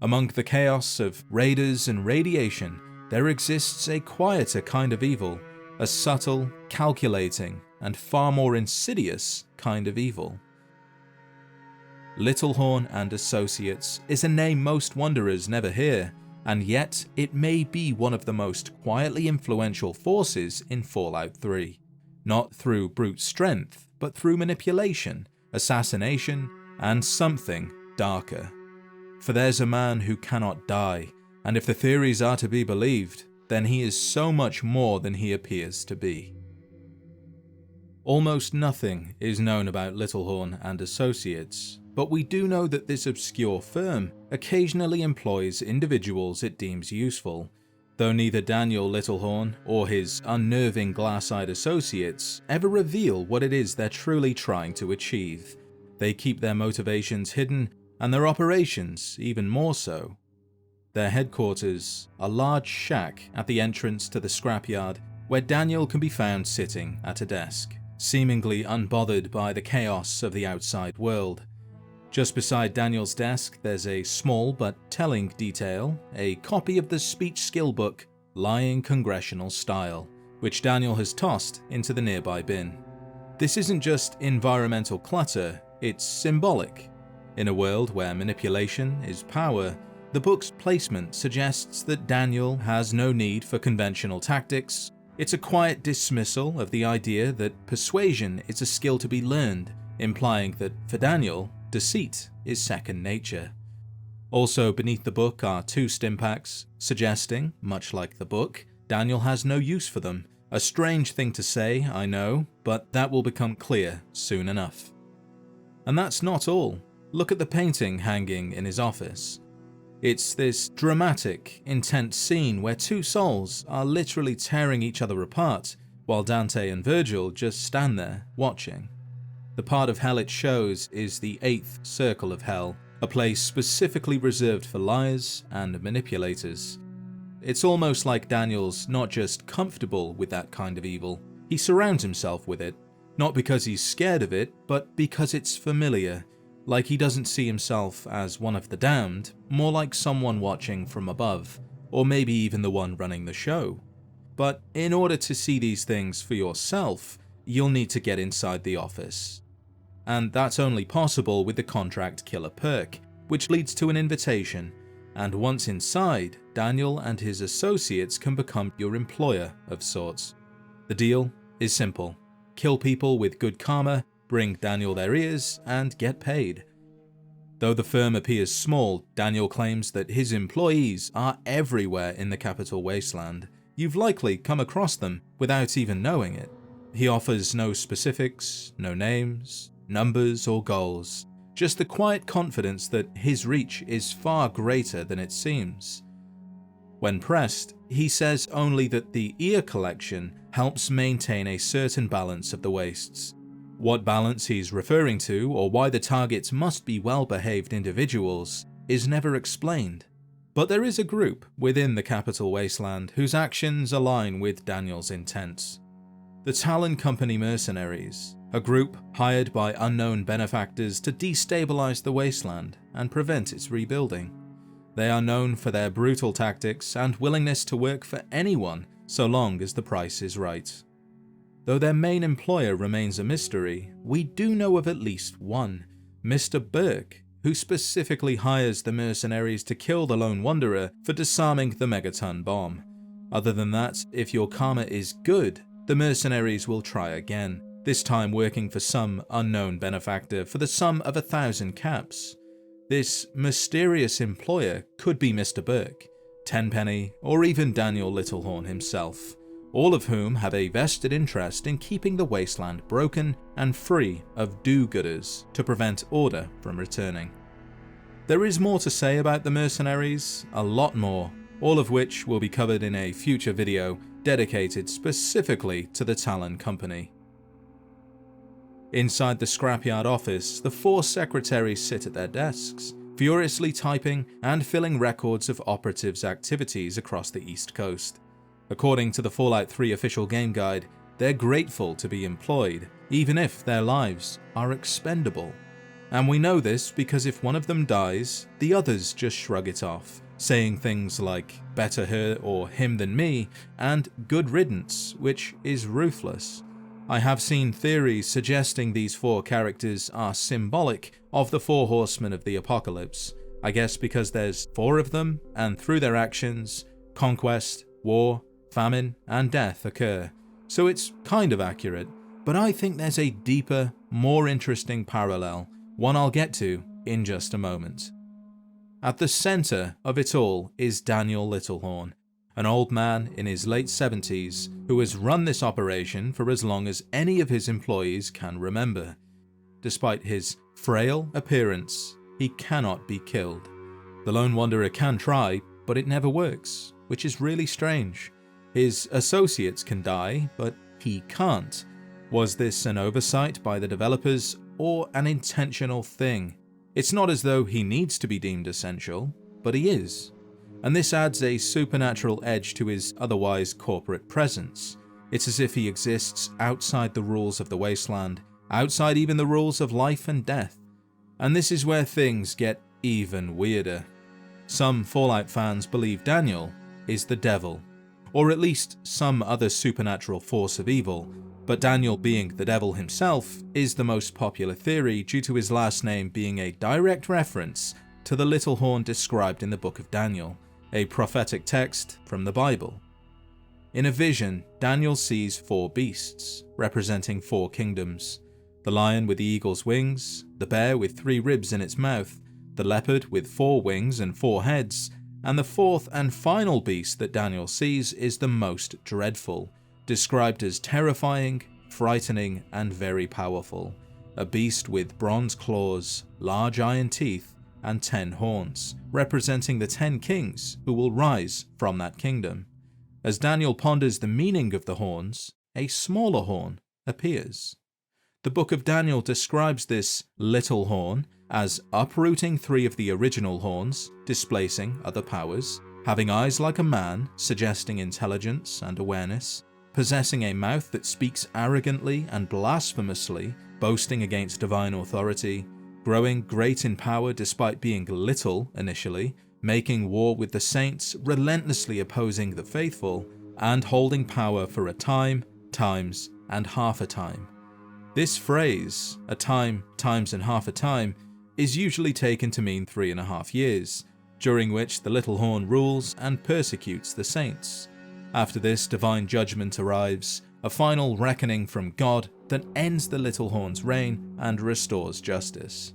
Among the chaos of raiders and radiation, there exists a quieter kind of evil, a subtle, calculating, and far more insidious kind of evil. Littlehorn Associates is a name most Wanderers never hear, and yet it may be one of the most quietly influential forces in Fallout 3. Not through brute strength, but through manipulation, assassination, and something darker. For there's a man who cannot die, and if the theories are to be believed, then he is so much more than he appears to be. Almost nothing is known about Littlehorn Associates, but we do know that this obscure firm occasionally employs individuals it deems useful, though neither Daniel Littlehorn or his unnerving glass-eyed associates ever reveal what it is they're truly trying to achieve. They keep their motivations hidden, and their operations even more so. Their headquarters, a large shack at the entrance to the scrapyard, where Daniel can be found sitting at a desk, seemingly unbothered by the chaos of the outside world. Just beside Daniel's desk, there's a small but telling detail, a copy of the speech skill book, Lying Congressional Style, which Daniel has tossed into the nearby bin. This isn't just environmental clutter, it's symbolic. In a world where manipulation is power, the book's placement suggests that Daniel has no need for conventional tactics. It's a quiet dismissal of the idea that persuasion is a skill to be learned, implying that, for Daniel, deceit is second nature. Also beneath the book are 2 stimpaks, suggesting, much like the book, Daniel has no use for them. A strange thing to say, I know, but that will become clear soon enough. And that's not all. Look at the painting hanging in his office. It's this dramatic, intense scene where 2 souls are literally tearing each other apart, while Dante and Virgil just stand there, watching. The part of hell it shows is the 8th circle of hell, a place specifically reserved for liars and manipulators. It's almost like Daniel's not just comfortable with that kind of evil, he surrounds himself with it, not because he's scared of it, but because it's familiar, like he doesn't see himself as one of the damned, more like someone watching from above, or maybe even the one running the show. But in order to see these things for yourself, you'll need to get inside the office. And that's only possible with the Contract Killer perk, which leads to an invitation, and once inside, Daniel and his associates can become your employer of sorts. The deal is simple: kill people with good karma, bring Daniel their ears, and get paid. Though the firm appears small, Daniel claims that his employees are everywhere in the Capital Wasteland. You've likely come across them without even knowing it. He offers no specifics, no names, numbers, or goals, just the quiet confidence that his reach is far greater than it seems. When pressed, he says only that the ear collection helps maintain a certain balance of the wastes. What balance he's referring to, or why the targets must be well-behaved individuals, is never explained. But there is a group within the Capital Wasteland whose actions align with Daniel's intents. The Talon Company mercenaries, a group hired by unknown benefactors to destabilize the wasteland and prevent its rebuilding. They are known for their brutal tactics and willingness to work for anyone so long as the price is right. Though their main employer remains a mystery, we do know of at least one, Mr. Burke, who specifically hires the mercenaries to kill the Lone Wanderer for disarming the megaton bomb. Other than that, if your karma is good, the mercenaries will try again, this time working for some unknown benefactor for the sum of 1,000 caps. This mysterious employer could be Mr. Burke, Tenpenny, or even Daniel Littlehorn himself, all of whom have a vested interest in keeping the wasteland broken and free of do-gooders to prevent order from returning. There is more to say about the mercenaries, a lot more, all of which will be covered in a future video dedicated specifically to the Talon Company. Inside the scrapyard office, the 4 secretaries sit at their desks, furiously typing and filling records of operatives' activities across the East Coast. According to the Fallout 3 official game guide, they're grateful to be employed, even if their lives are expendable. And we know this because if one of them dies, the others just shrug it off, saying things like better her or him than me and good riddance, which is ruthless. I have seen theories suggesting these 4 characters are symbolic of the 4 horsemen of the apocalypse, I guess because there's 4 of them, and through their actions, conquest, war, famine, and death occur, so it's kind of accurate. But I think there's a deeper, more interesting parallel, one I'll get to in just a moment. At the center of it all is Daniel Littlehorn, an old man in his late 70s who has run this operation for as long as any of his employees can remember. Despite his frail appearance, he cannot be killed. The Lone Wanderer can try, but it never works, which is really strange. His associates can die, but he can't. Was this an oversight by the developers or an intentional thing? It's not as though he needs to be deemed essential, but he is. And this adds a supernatural edge to his otherwise corporate presence. It's as if he exists outside the rules of the wasteland, outside even the rules of life and death. And this is where things get even weirder. Some Fallout fans believe Daniel is the devil, or at least some other supernatural force of evil, but Daniel being the devil himself is the most popular theory due to his last name being a direct reference to the Littlehorn described in the Book of Daniel, a prophetic text from the Bible. In a vision, Daniel sees 4 beasts, representing 4 kingdoms: the lion with the eagle's wings, the bear with 3 ribs in its mouth, the leopard with 4 wings and 4 heads, and the 4th and final beast that Daniel sees is the most dreadful, described as terrifying, frightening, and very powerful. A beast with bronze claws, large iron teeth, and 10 horns, representing the 10 kings who will rise from that kingdom. As Daniel ponders the meaning of the horns, a smaller horn appears. The Book of Daniel describes this little horn as uprooting 3 of the original horns, displacing other powers, having eyes like a man, suggesting intelligence and awareness, possessing a mouth that speaks arrogantly and blasphemously, boasting against divine authority, growing great in power despite being little initially, making war with the saints, relentlessly opposing the faithful, and holding power for a time, times, and half a time. This phrase, a time, times, and half a time, is usually taken to mean 3.5 years, during which the little horn rules and persecutes the saints. After this, divine judgment arrives, a final reckoning from God that ends the little horn's reign and restores justice.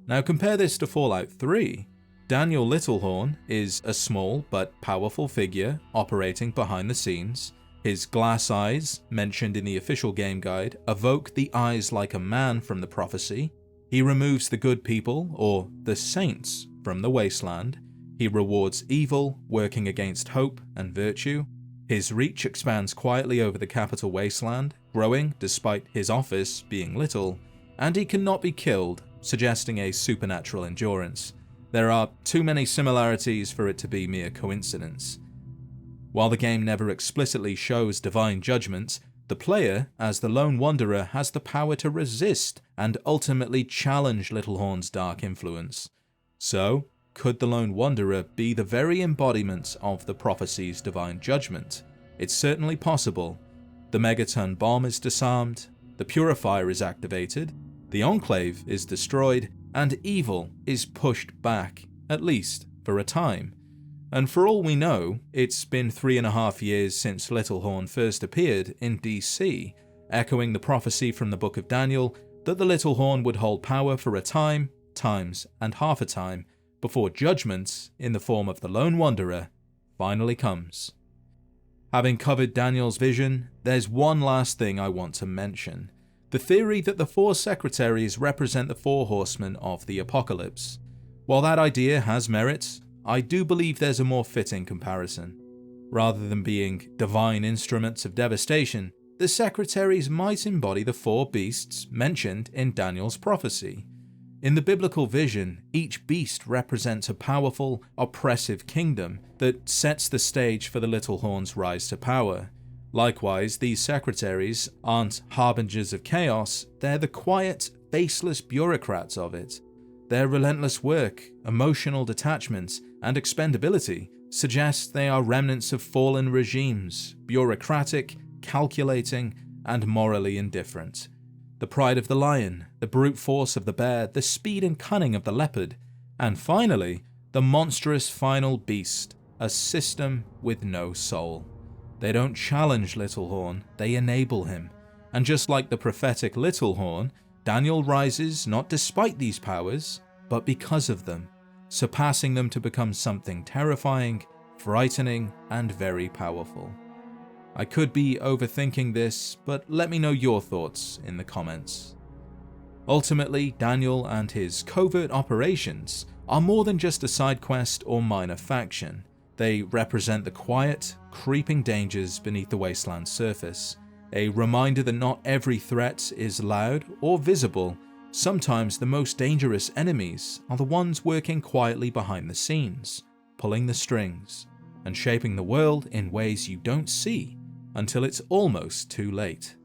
Now compare this to Fallout 3. Daniel Littlehorn is a small but powerful figure operating behind the scenes. His glass eyes, mentioned in the official game guide, evoke the eyes like a man from the prophecy. He removes the good people, or the saints, from the wasteland. He rewards evil, working against hope and virtue. His reach expands quietly over the capital wasteland, growing despite his office being little, and he cannot be killed, suggesting a supernatural endurance. There are too many similarities for it to be mere coincidence. While the game never explicitly shows divine judgment, the player, as the Lone Wanderer, has the power to resist and ultimately challenge Littlehorn's dark influence. So, could the Lone Wanderer be the very embodiment of the prophecy's divine judgment? It's certainly possible. The megaton bomb is disarmed, the purifier is activated, the Enclave is destroyed, and evil is pushed back, at least for a time. And for all we know, it's been 3.5 years since Littlehorn first appeared in DC, echoing the prophecy from the Book of Daniel that the Littlehorn would hold power for a time, times, and half a time, before judgment, in the form of the Lone Wanderer, finally comes. Having covered Daniel's vision, there's one last thing I want to mention: the theory that the 4 secretaries represent the 4 horsemen of the apocalypse. While that idea has merit, I do believe there's a more fitting comparison. Rather than being divine instruments of devastation, the secretaries might embody the 4 beasts mentioned in Daniel's prophecy. In the biblical vision, each beast represents a powerful, oppressive kingdom that sets the stage for the Littlehorn's rise to power. Likewise, these secretaries aren't harbingers of chaos, they're the quiet, faceless bureaucrats of it. Their relentless work, emotional detachment, and expendability suggest they are remnants of fallen regimes, bureaucratic, calculating, and morally indifferent. The pride of the lion, the brute force of the bear, the speed and cunning of the leopard, and finally, the monstrous final beast, a system with no soul. They don't challenge Littlehorn, they enable him. And just like the prophetic Littlehorn, Daniel rises not despite these powers, but because of them, surpassing them to become something terrifying, frightening, and very powerful. I could be overthinking this, but let me know your thoughts in the comments. Ultimately, Daniel and his covert operations are more than just a side quest or minor faction. They represent the quiet, creeping dangers beneath the wasteland's surface, a reminder that not every threat is loud or visible. Sometimes the most dangerous enemies are the ones working quietly behind the scenes, pulling the strings, and shaping the world in ways you don't see until it's almost too late.